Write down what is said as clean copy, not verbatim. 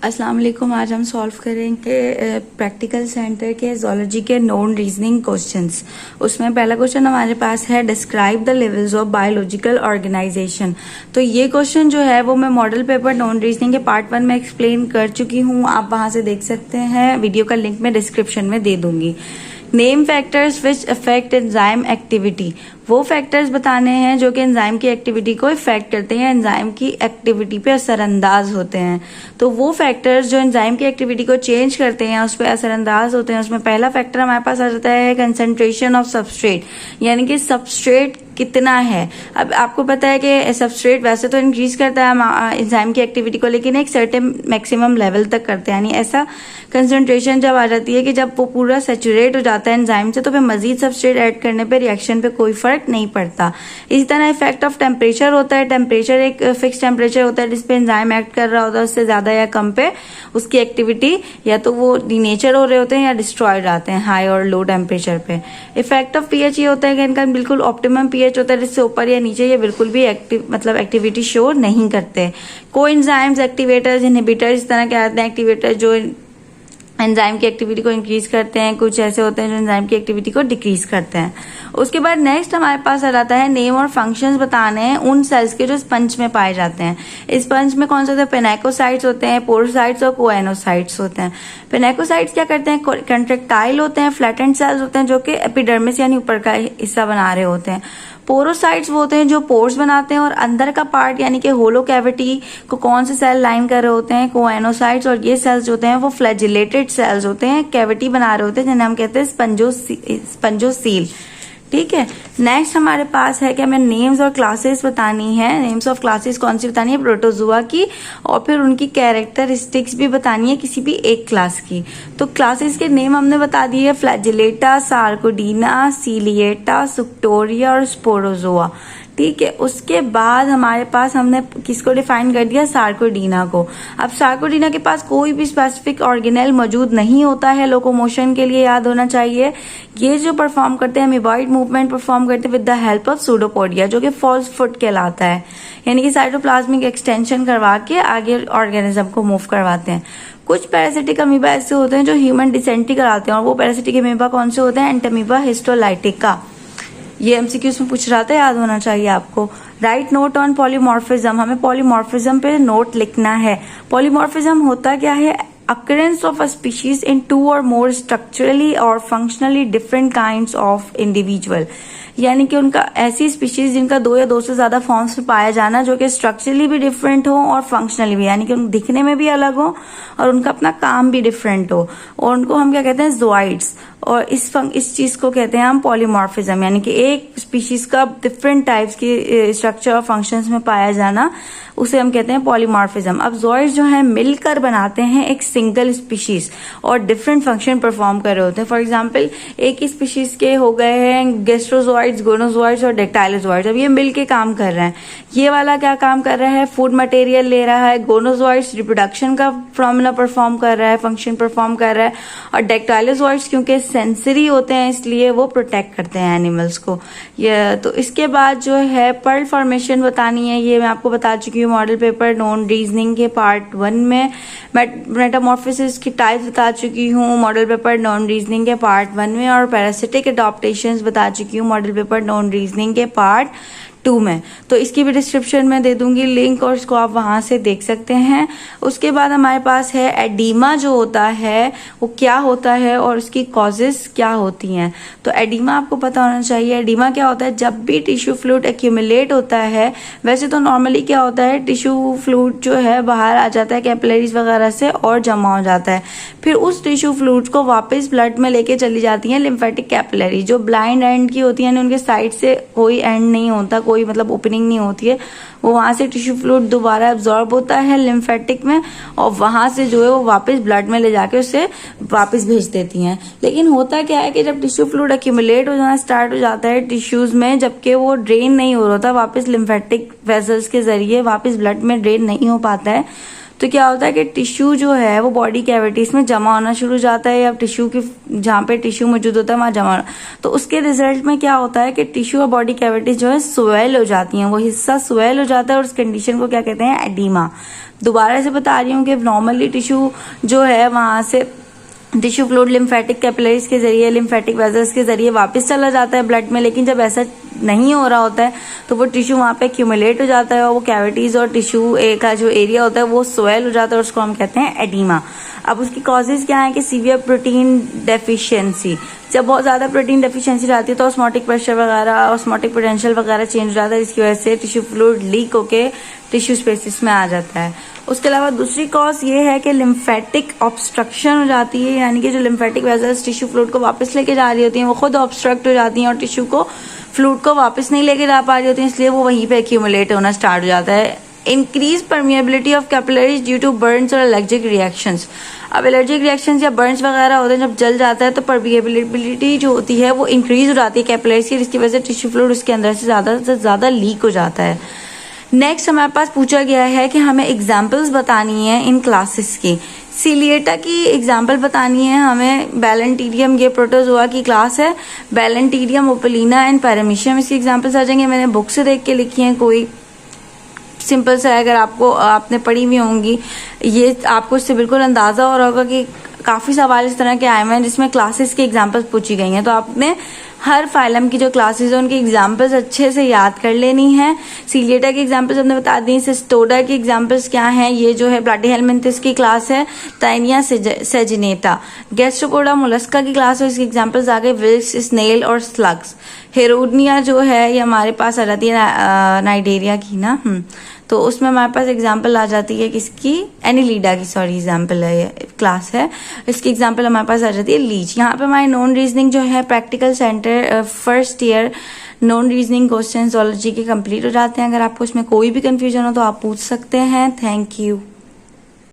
अस्सलाम वालेकुम। आज हम सॉल्व करेंगे प्रैक्टिकल सेंटर के ज़ूलॉजी के नॉन रीजनिंग क्वेश्चंस। उसमें पहला क्वेश्चन हमारे पास है describe the levels of biological organisation. तो ये क्वेश्चन जो है वो मैं मॉडल पेपर नॉन रीजनिंग के पार्ट 1 में एक्सप्लेन कर चुकी हूँ, आप वहां से देख सकते हैं। वीडियो का लिंक मैं डिस्क्रिप्शन में दे दूंगी। Name factors which affect enzyme activity, वो फैक्टर्स बताने हैं जो कि एंजाइम की एक्टिविटी को इफेक्ट करते हैं, एंजाइम की एक्टिविटी पे असरअंदाज होते हैं। तो वो फैक्टर्स जो एंजाइम की एक्टिविटी को चेंज करते हैं, उस पर असरअंदाज होते हैं, उसमें पहला फैक्टर हमारे पास आ जाता है कंसंट्रेशन ऑफ सबस्ट्रेट, यानी कि सबस्ट्रेट कितना है। अब आपको पता है कि सबस्ट्रेट वैसे तो इंक्रीज करता है एंजाइम की एक्टिविटी को, लेकिन एक सर्टेन मैक्सिमम लेवल तक करते हैं। यानी ऐसा कंसंट्रेशन जब आ जाती है कि जब वो पूरा सैचुरेट हो जाता है एंजाइम से, तो फिर मजीद सबस्ट्रेट ऐड करने पे रिएक्शन पे कोई फर्क नहीं पड़ता। इसी तरह इफेक्ट ऑफ टेम्परेचर होता है। टेम्परेचर एक फिक्स टेम्परेचर होता है जिसपे एंजाइम एक्ट कर रहा होता है, उससे ज्यादा या कम पे उसकी एक्टिविटी या तो वो डिनेचर हो रहे होते हैं या डिस्ट्रॉयड आते हैं हाई और लो टेम्परेचर पे। इफेक्ट ऑफ पीएच ये होता है कि इनका बिल्कुल ऑप्टिमम पीएच होता है, जिससे ऊपर या नीचे ये बिल्कुल भी एक्टिविटी शो नहीं करते। कोएंजाइम्स, एक्टिवेटर्स, इनहिबिटर्स, इस तरह के आते हैं एक्टिवेटर जो एंजाइम की एक्टिविटी को इंक्रीज करते हैं, कुछ ऐसे होते हैं जो एंजाइम की एक्टिविटी को डिक्रीज करते हैं। उसके बाद नेक्स्ट हमारे पास आ जाता है नेम और फंक्शंस बताने हैं उन सेल्स के जो स्पंज में पाए जाते हैं। इस स्पंज में कौन से होते हैं? पेनाकोसाइट्स होते हैं, पोरोसाइट्स और कोएनोसाइट्स होते हैं। पेनाकोसाइट्स क्या करते हैं? कंट्रेक्टाइल होते हैं, फ्लैटेंड सेल्स होते हैं जो कि एपिडर्मिस यानी ऊपर का हिस्सा बना रहे होते हैं। पोरोसाइट्स वो होते हैं जो पोर्स बनाते हैं और अंदर का पार्ट यानी कि होलो कैविटी को कौन से सेल लाइन कर रहे होते हैं? कोएनोसाइट्स। और ये सेल्स जो होते हैं वो फ्लैजिलेटेड सेल्स होते हैं, कैविटी बना रहे होते हैं, जिन्हें हम कहते हैं स्पंजोसील। ठीक है। नेक्स्ट हमारे पास है कि हमें नेम्स और क्लासेस बतानी है। नेम्स ऑफ क्लासेस कौन सी बतानी है? प्रोटोजोआ की, और फिर उनकी कैरेक्टरिस्टिक्स भी बतानी है किसी भी एक क्लास की। तो क्लासेस के नेम हमने बता दिए, फ्लैजिलेटा, सार्कोडीना, सीलिएटा, सुक्टोरिया और स्पोरोजोआ। ठीक है। उसके बाद हमारे पास हमने किसको डिफाइन कर दिया? सार्कोडीना को। अब सार्कोडीना के पास कोई भी स्पेसिफिक ऑर्गेनेल मौजूद नहीं होता है लोकोमोशन के लिए, याद होना चाहिए। ये जो परफॉर्म करते हैं अमीबॉइड मूवमेंट परफॉर्म करते हैं with the help of pseudopodia, जो कि फॉल्स फुट कहलाता है, यानी कि साइटोप्लाज्मिक एक्सटेंशन करवा के आगे ऑर्गेनिज्म को मूव करवाते हैं। कुछ पैरासिटिक अमीबा ऐसे होते हैं जो ह्यूमन डिसेंट्री कराते हैं, और वो पैरासिटिक अमीबा कौन से होते हैं? Entamoeba histolytica. ये एमसीक्यूज में पूछ रहा था, याद होना चाहिए आपको। राइट नोट ऑन पॉलीमॉर्फिज्म, हमें पॉलीमॉर्फिज्म पे नोट लिखना है। पॉलीमॉर्फिज्म होता क्या है? Occurrence of a species in 2 or more structurally और functionally different kinds of individual, यानी कि उनका ऐसी स्पीशीज जिनका 2 या 2 से ज्यादा फॉर्म्स में पाया जाना, जो कि स्ट्रक्चरली भी डिफरेंट हो और फंक्शनली भी, यानी कि उन दिखने में भी अलग हो और उनका अपना काम भी डिफरेंट हो, और उनको हम क्या कहते हैं? ज़ोइड्स। और इस चीज को कहते हैं हम पॉलीमॉर्फिज्म, यानी कि एक स्पीशीज का डिफरेंट टाइप्स की स्ट्रक्चर और फंक्शंस में पाया जाना, उसे हम कहते हैं पॉलीमॉर्फिज्म। अब ज़ोइड्स जो है मिलकर बनाते हैं एक सिंगल स्पीशीज और डिफरेंट फंक्शन परफॉर्म कर रहे होते हैं। फॉर एग्जाम्पल, एक ही स्पीशीज के हो गए हैं गैस्ट्रोजोइड्स, गोनोजोइड्स और डेक्टाइलोजोइड्स। अब ये मिल के काम कर रहे हैं। ये वाला क्या काम कर रहा है? फूड मटेरियल ले रहा है। गोनोजोइड्स रिप्रोडक्शन का फॉर्मूला परफॉर्म कर रहा है, फंक्शन परफॉर्म कर रहा है। और डेक्टाइलोजोइड्स क्योंकि सेंसरी होते हैं इसलिए वो प्रोटेक्ट करते हैं एनिमल्स को। ये तो इसके बाद जो है पर्ल फॉर्मेशन बतानी है, ये मैं आपको बता चुकी हूँ मॉडल पेपर नॉन रीजनिंग के पार्ट 1 में। मेटामॉर्फोसिस की टाइप्स बता चुकी हूँ मॉडल पेपर नॉन रीजनिंग के पार्ट 1 में, और पैरासिटिक एडॉप्टेशंस बता चुकी हूँ मॉडल पेपर नॉन रीजनिंग के पार्ट 2 में। तो इसकी भी डिस्क्रिप्शन में दे दूंगी लिंक, और इसको आप वहां से देख सकते हैं। उसके बाद हमारे पास है एडीमा, जो होता है वो क्या होता है और उसकी कॉजेस क्या होती हैं। तो एडीमा आपको पता होना चाहिए। एडीमा क्या होता है? जब भी टिश्यू फ्लूइड एक्यूमुलेट होता है, वैसे तो नॉर्मली क्या होता है, टिश्यू फ्लूइड जो है बाहर आ जाता है कैपिलरीज वगैरह से और जमा हो जाता है, फिर उस टिश्यू फ्लूइड को वापस ब्लड में लेके चली जाती है लिम्फेटिक कैपिलरी, जो ब्लाइंड एंड की होती है, उनके साइड से कोई एंड नहीं होता, कोई मतलब ओपनिंग नहीं होती है। वो वहां से टिश्यू फ्लूइड दोबारा एब्जॉर्ब होता है लिम्फेटिक में, और वहां से जो है वो वापस ब्लड में ले जाके उसे वापस भेज देती हैं। लेकिन होता क्या है कि जब टिश्यू फ्लूइड एक्यूमुलेट हो जाना स्टार्ट हो जाता है टिश्यूज में, जबकि वो ड्रेन नहीं हो रहा था वापस लिम्फेटिक वेसल्स के जरिए वापस ब्लड में ड्रेन नहीं हो पाता है, तो क्या होता है कि टिश्यू जो है वो बॉडी कैविटीज में जमा होना शुरू हो जाता है, या टिश्यू की जहाँ पे टिश्यू मौजूद होता है वहां जमा होना। तो उसके रिजल्ट में क्या होता है कि टिश्यू और बॉडी कैविटीज जो है स्वेल हो जाती हैं, वो हिस्सा स्वेल हो जाता है और उस कंडीशन को क्या कहते हैं, एडीमा। दोबारा से बता रही हूँ कि नॉर्मली टिश्यू जो है वहां से टिश्यू फ्लूइड लिम्फेटिक कैपिलरीज के जरिए, लिम्फेटिक वेजल्स के जरिए वापस चला जाता है ब्लड में, लेकिन जब ऐसा नहीं हो रहा होता है तो वो टिश्यू वहां पे एक्यूमुलेट हो जाता है और वो कैविटीज और टिश्यू का जो एरिया होता है वो स्वेल हो जाता है और उसको हम कहते हैं एडीमा। अब उसकी कॉजेज क्या है कि सीवियर प्रोटीन डेफिशिएंसी, जब बहुत ज्यादा प्रोटीन डेफिशिएंसी रहती है तो ऑस्मोटिक प्रेशर वगैरह, ऑस्मोटिक पोटेंशियल वगैरह चेंज हो जाता है, जिसकी वजह से टिश्यू फ्लूइड लीक होके टिश्यू स्पेसिस में आ जाता है। उसके अलावा दूसरी कॉज ये है कि लिम्फेटिक ऑब्स्ट्रक्शन हो जाती है, यानी कि जो लिम्फेटिक वेजल्स टिश्यू फ्लूइड को वापस लेके जा रही होती हैं वो खुद ऑब्स्ट्रक्ट हो जाती हैं और टिश्यू को फ्लूइड को वापस नहीं लेके जा पा रही होती है, इसलिए वो वहीं पे एक्यूमुलेट होना स्टार्ट हो जाता है। Increase permeability of capillaries due to burns और एलर्जिक रिएक्शंस। अब एलर्जिक रिएक्शंस या बर्न्स वगैरह होते हैं, जब जल जाता है तो परमिएबिलिटी जो होती है वो इंक्रीज हो जाती है कैपिलरीज की, जिसकी वजह से टिश्यू फ्लूइड उसके अंदर से ज्यादा लीक हो जाता है। नेक्स्ट हमारे पास पूछा गया है कि हमें एग्जाम्पल्स बतानी है इन क्लासेस की। सिलिएटा की एग्जाम्पल बतानी है हमें। बैलेंटीरियम, ये प्रोटोजोआ की क्लास है। बैलेंटीरियम, ओपलिना एंड पैरामीशियम इसकी एग्जाम्पल्स आ जाएंगे। मैंने बुक से देख के लिखी है, कोई सिंपल सा है, अगर आपने पढ़ी हुई होंगी ये आपको इससे बिल्कुल अंदाजा हो रहा होगा कि काफी सवाल इस तरह के आए हुए हैं जिसमें क्लासेस की एग्जाम्पल्स पूछी गई हैं। तो आपने हर फाइलम की जो क्लासेस है उनकी एग्जाम्पल्स अच्छे से याद कर लेनी है। सिलिएटा की एग्जाम्पल्स हमने बता दी। सिस्टोडा की एग्जाम्पल्स क्या हैं, ये जो है प्लाटीहेलमिन्थिस की क्लास है। ताइनिया सेजिनेटा। गैस्ट्रोपोडा मोलस्का की क्लास है, इसकी एग्जाम्पल्स आ गए विल्क्स, स्नेल और स्लग्स। हेरोडनिया जो है ये हमारे पास आ जाती है नाइडेरिया की ना, तो उसमें हमारे पास एग्जाम्पल आ जाती है किसकी, एनिलीडा की, सॉरी एग्जाम्पल है, ये क्लास है, इसकी एग्जाम्पल हमारे पास आ जाती है लीच। यहाँ पे हमारे नॉन रीजनिंग जो है practical centre first year non reasoning question zoology के कंप्लीट हो जाते हैं। अगर आपको इसमें कोई भी कंफ्यूजन हो तो आप पूछ सकते हैं। Thank you.